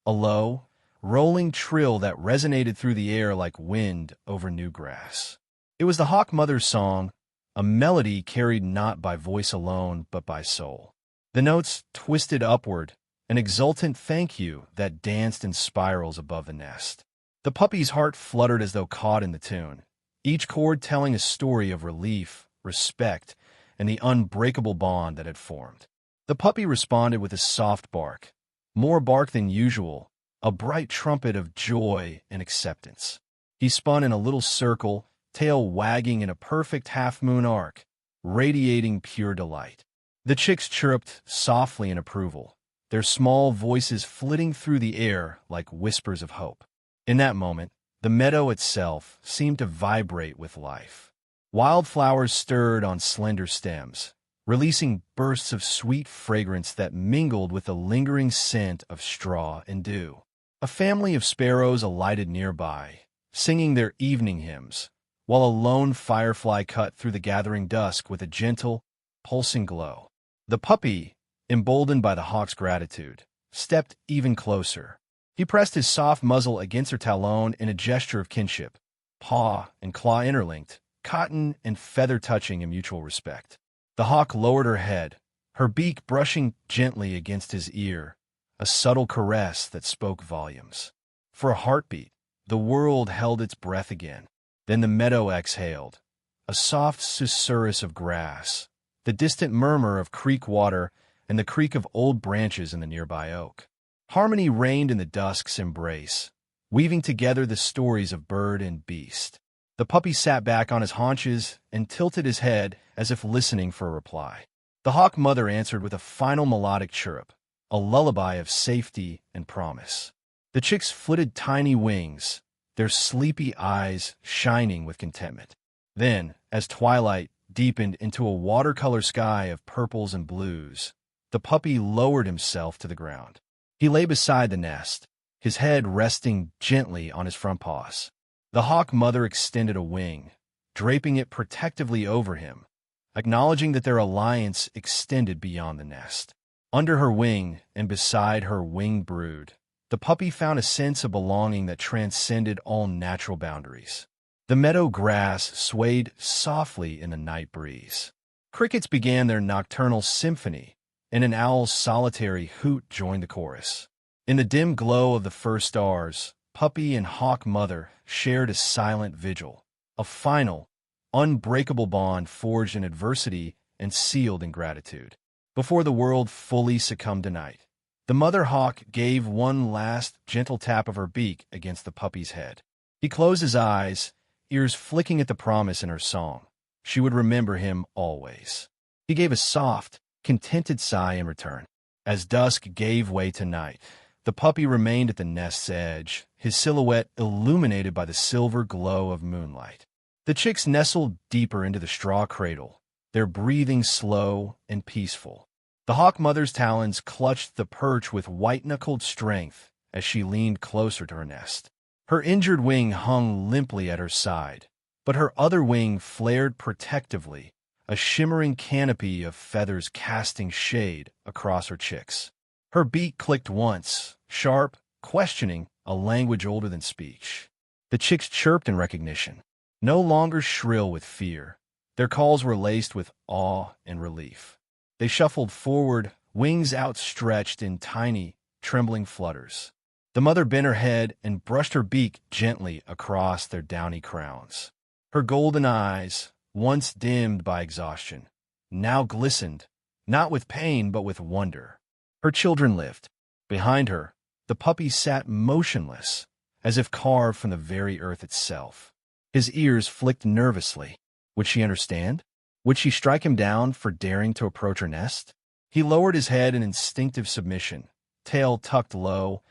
a low, rolling trill that resonated through the air like wind over new grass. It was the hawk mother's song, a melody carried not by voice alone but by soul. The notes twisted upward, an exultant thank you that danced in spirals above the nest. The puppy's heart fluttered as though caught in the tune, each chord telling a story of relief, respect, and the unbreakable bond that had formed. The puppy responded with a soft bark, more bark than usual, a bright trumpet of joy and acceptance. He spun in a little circle, tail wagging in a perfect half-moon arc, radiating pure delight. The chicks chirruped softly in approval, their small voices flitting through the air like whispers of hope. In that moment, the meadow itself seemed to vibrate with life. Wildflowers stirred on slender stems, releasing bursts of sweet fragrance that mingled with the lingering scent of straw and dew. A family of sparrows alighted nearby, singing their evening hymns, while a lone firefly cut through the gathering dusk with a gentle, pulsing glow. The puppy, emboldened by the hawk's gratitude, stepped even closer. He pressed his soft muzzle against her talon in a gesture of kinship, paw and claw interlinked, cotton and feather touching in mutual respect. The hawk lowered her head, her beak brushing gently against his ear, a subtle caress that spoke volumes. For a heartbeat, the world held its breath again. Then the meadow exhaled, a soft susurrus of grass, the distant murmur of creek water, and the creak of old branches in the nearby oak. Harmony reigned in the dusk's embrace, weaving together the stories of bird and beast. The puppy sat back on his haunches and tilted his head as if listening for a reply. The hawk mother answered with a final melodic chirrup, a lullaby of safety and promise. The chicks flitted tiny wings, their sleepy eyes shining with contentment. Then, as twilight deepened into a watercolor sky of purples and blues, the puppy lowered himself to the ground. He lay beside the nest, his head resting gently on his front paws. The hawk mother extended a wing, draping it protectively over him, acknowledging that their alliance extended beyond the nest. Under her wing and beside her winged brood, the puppy found a sense of belonging that transcended all natural boundaries. The meadow grass swayed softly in the night breeze. Crickets began their nocturnal symphony, and an owl's solitary hoot joined the chorus. In the dim glow of the first stars, puppy and hawk mother shared a silent vigil, a final, unbreakable bond forged in adversity and sealed in gratitude. Before the world fully succumbed to night, the mother hawk gave one last gentle tap of her beak against the puppy's head. He closed his eyes, ears flicking at the promise in her song. She would remember him always. He gave a soft, contented sigh in return. As dusk gave way to night, the puppy remained at the nest's edge, his silhouette illuminated by the silver glow of moonlight. The chicks nestled deeper into the straw cradle, their breathing slow and peaceful. The hawk mother's talons clutched the perch with white-knuckled strength as she leaned closer to her nest. Her injured wing hung limply at her side, but her other wing flared protectively, a shimmering canopy of feathers casting shade across her chicks. Her beak clicked once, sharp, questioning, a language older than speech. The chicks chirped in recognition, no longer shrill with fear. Their calls were laced with awe and relief. They shuffled forward, wings outstretched in tiny, trembling flutters. The mother bent her head and brushed her beak gently across their downy crowns. Her golden eyes, once dimmed by exhaustion, now glistened, not with pain but with wonder. Her children lived. Behind her, the puppy sat motionless, as if carved from the very earth itself. His ears flicked nervously. Would she understand? Would she strike him down for daring to approach her nest? He lowered his head in instinctive submission, tail tucked low,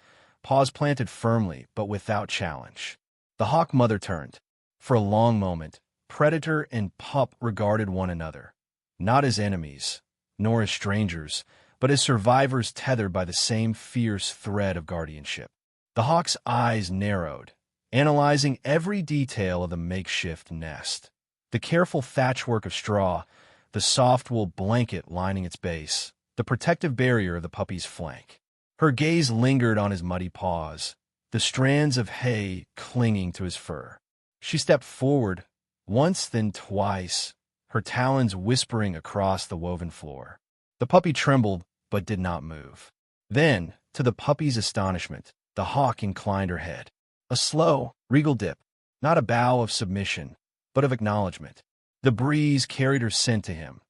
paws planted firmly but without challenge. The hawk mother turned. For a long moment, predator and pup regarded one another, not as enemies, nor as strangers, but as survivors tethered by the same fierce thread of guardianship. The hawk's eyes narrowed, analyzing every detail of the makeshift nest. The careful thatchwork of straw, the soft wool blanket lining its base, the protective barrier of the puppy's flank. Her gaze lingered on his muddy paws, the strands of hay clinging to his fur. She stepped forward, once then twice, her talons whispering across the woven floor. The puppy trembled, but did not move. Then, to the puppy's astonishment, the hawk inclined her head. A slow, regal dip, not a bow of submission, but of acknowledgement. The breeze carried her scent to him,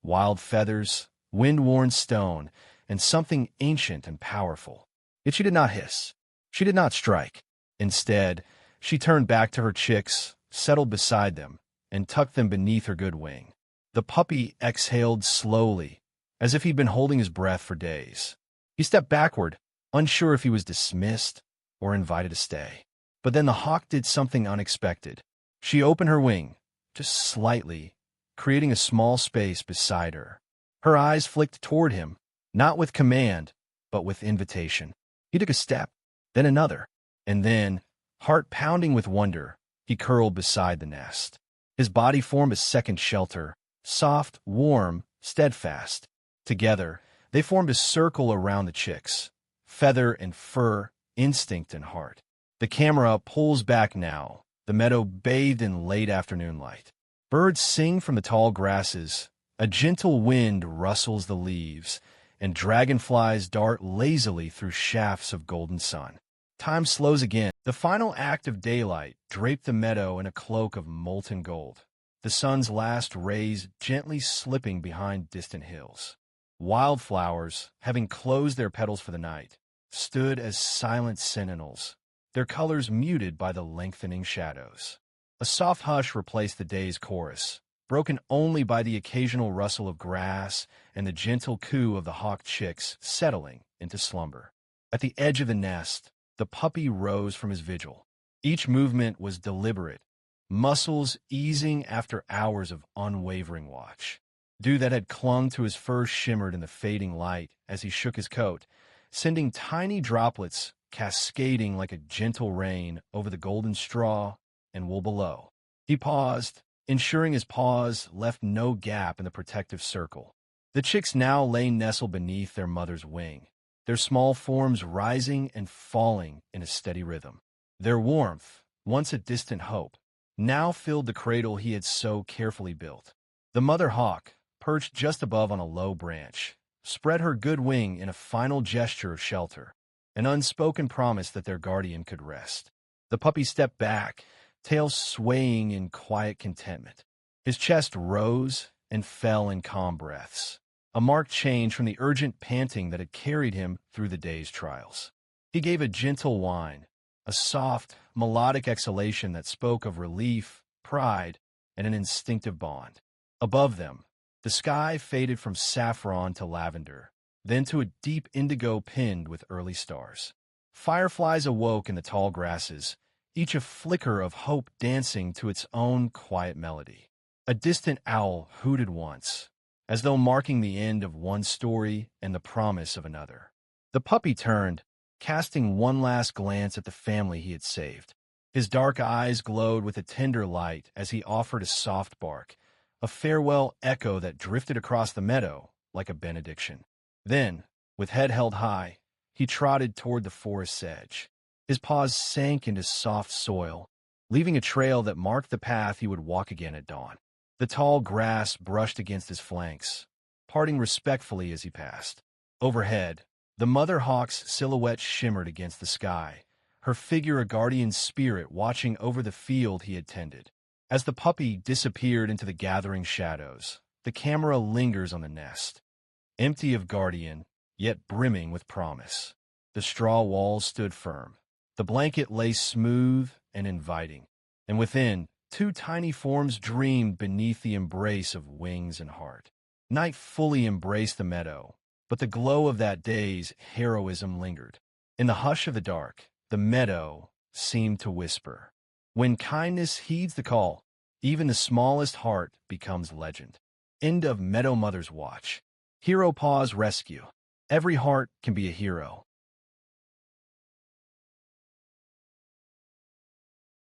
wild feathers, wind-worn stone, and something ancient and powerful. Yet she did not hiss. She did not strike. Instead, she turned back to her chicks, settled beside them, and tucked them beneath her good wing. The puppy exhaled slowly, as if he'd been holding his breath for days. He stepped backward, unsure if he was dismissed or invited to stay. But then the hawk did something unexpected. She opened her wing, just slightly, creating a small space beside her. Her eyes flicked toward him, not with command, but with invitation. He took a step, then another, and then, heart pounding with wonder, he curled beside the nest. His body formed a second shelter, soft, warm, steadfast. Together, they formed a circle around the chicks, feather and fur, instinct and heart. The camera pulls back now, the meadow bathed in late afternoon light. Birds sing from the tall grasses, a gentle wind rustles the leaves, and dragonflies dart lazily through shafts of golden sun. Time slows again. The final act of daylight draped the meadow in a cloak of molten gold, the sun's last rays gently slipping behind distant hills. Wildflowers, having closed their petals for the night, stood as silent sentinels, their colors muted by the lengthening shadows. A soft hush replaced the day's chorus, broken only by the occasional rustle of grass and the gentle coo of the hawk chicks settling into slumber. At the edge of the nest, the puppy rose from his vigil. Each movement was deliberate, muscles easing after hours of unwavering watch. Dew that had clung to his fur shimmered in the fading light as he shook his coat, sending tiny droplets cascading like a gentle rain over the golden straw and wool below. He paused, ensuring his paws left no gap in the protective circle. The chicks now lay nestled beneath their mother's wing, their small forms rising and falling in a steady rhythm. Their warmth, once a distant hope, now filled the cradle he had so carefully built. The mother hawk, perched just above on a low branch, spread her good wing in a final gesture of shelter, an unspoken promise that their guardian could rest. The puppy stepped back, tail swaying in quiet contentment. His chest rose and fell in calm breaths, a marked change from the urgent panting that had carried him through the day's trials. He gave a gentle whine, a soft, melodic exhalation that spoke of relief, pride, and an instinctive bond. Above them, the sky faded from saffron to lavender, then to a deep indigo pinned with early stars. Fireflies awoke in the tall grasses, each a flicker of hope dancing to its own quiet melody. A distant owl hooted once, as though marking the end of one story and the promise of another. The puppy turned, casting one last glance at the family he had saved. His dark eyes glowed with a tender light as he offered a soft bark, a farewell echo that drifted across the meadow like a benediction. Then, with head held high, he trotted toward the forest's edge. His paws sank into soft soil, leaving a trail that marked the path he would walk again at dawn. The tall grass brushed against his flanks, parting respectfully as he passed. Overhead, the mother hawk's silhouette shimmered against the sky, her figure a guardian spirit watching over the field he had tended. As the puppy disappeared into the gathering shadows, the camera lingers on the nest, empty of guardian, yet brimming with promise. The straw walls stood firm. The blanket lay smooth and inviting, and within, two tiny forms dreamed beneath the embrace of wings and heart. Night fully embraced the meadow, but the glow of that day's heroism lingered. In the hush of the dark, the meadow seemed to whisper, "When kindness heeds the call, even the smallest heart becomes legend." End of Meadow Mother's Watch. Hero Paws Rescue. Every heart can be a hero.